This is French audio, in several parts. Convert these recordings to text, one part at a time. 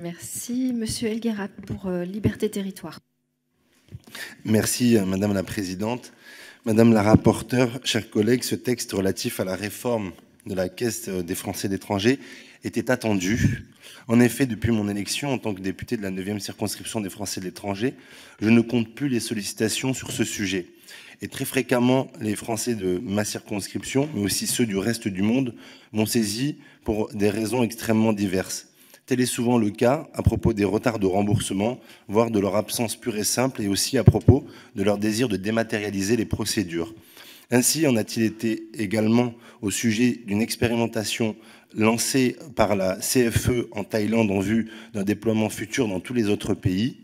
Merci. Monsieur Elguerat pour Liberté Territoire. Merci Madame la Présidente. Madame la rapporteure, chers collègues, ce texte relatif à la réforme de la Caisse des Français de l'étranger était attendu. En effet, depuis mon élection en tant que député de la 9e circonscription des Français de l'étranger, je ne compte plus les sollicitations sur ce sujet. Et très fréquemment, les Français de ma circonscription, mais aussi ceux du reste du monde, m'ont saisi pour des raisons extrêmement diverses. Tel est souvent le cas à propos des retards de remboursement, voire de leur absence pure et simple, et aussi à propos de leur désir de dématérialiser les procédures. Ainsi en a-t-il été également au sujet d'une expérimentation lancée par la CFE en Thaïlande en vue d'un déploiement futur dans tous les autres pays.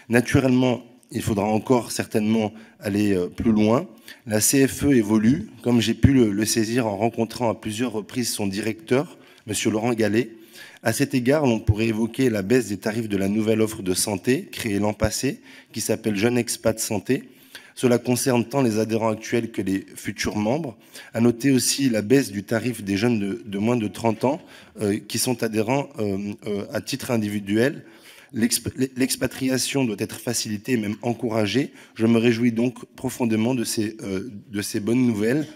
Naturellement, il faudra encore certainement aller plus loin. La CFE évolue, comme j'ai pu le saisir en rencontrant à plusieurs reprises son directeur, M. Laurent Gallet. À cet égard, l'on pourrait évoquer la baisse des tarifs de la nouvelle offre de santé créée l'an passé, qui s'appelle Jeune Expat Santé. Cela concerne tant les adhérents actuels que les futurs membres. À noter aussi la baisse du tarif des jeunes de moins de 30 ans qui sont adhérents à titre individuel. L'expatriation doit être facilitée et même encouragée. Je me réjouis donc profondément de ces bonnes nouvelles.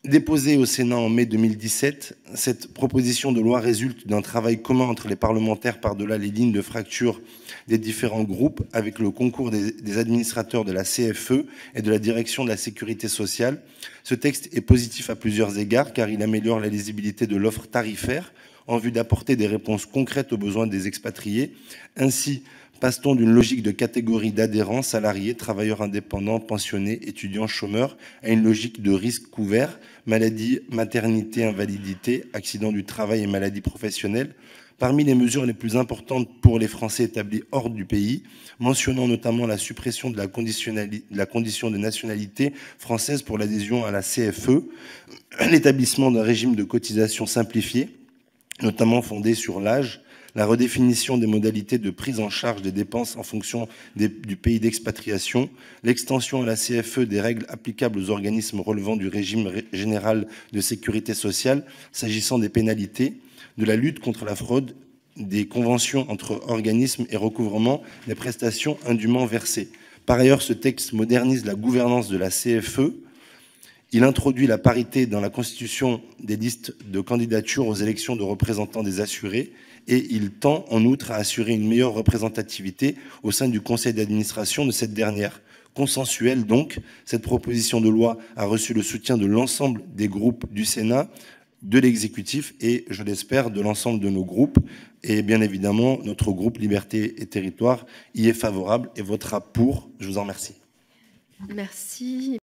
Déposée au Sénat en mai 2017, cette proposition de loi résulte d'un travail commun entre les parlementaires par-delà les lignes de fracture des différents groupes, avec le concours des administrateurs de la CFE et de la Direction de la Sécurité sociale. Ce texte est positif à plusieurs égards, car il améliore la lisibilité de l'offre tarifaire en vue d'apporter des réponses concrètes aux besoins des expatriés. Ainsi, passe-t-on d'une logique de catégorie d'adhérents, salariés, travailleurs indépendants, pensionnés, étudiants, chômeurs, à une logique de risques couverts, maladie, maternité, invalidité, accident du travail et maladies professionnelles. Parmi les mesures les plus importantes pour les Français établis hors du pays, mentionnant notamment la suppression de la condition de nationalité française pour l'adhésion à la CFE, l'établissement d'un régime de cotisation simplifié, notamment fondé sur l'âge, la redéfinition des modalités de prise en charge des dépenses en fonction du pays d'expatriation, l'extension à la CFE des règles applicables aux organismes relevant du régime général de sécurité sociale s'agissant des pénalités, de la lutte contre la fraude, des conventions entre organismes et recouvrement des prestations indûment versées. Par ailleurs, ce texte modernise la gouvernance de la CFE. Il introduit la parité dans la constitution des listes de candidature aux élections de représentants des assurés et il tend en outre à assurer une meilleure représentativité au sein du conseil d'administration de cette dernière. Consensuelle donc, cette proposition de loi a reçu le soutien de l'ensemble des groupes du Sénat, de l'exécutif et, je l'espère, de l'ensemble de nos groupes. Et bien évidemment, notre groupe Liberté et Territoire y est favorable et votera pour. Je vous en remercie. Merci.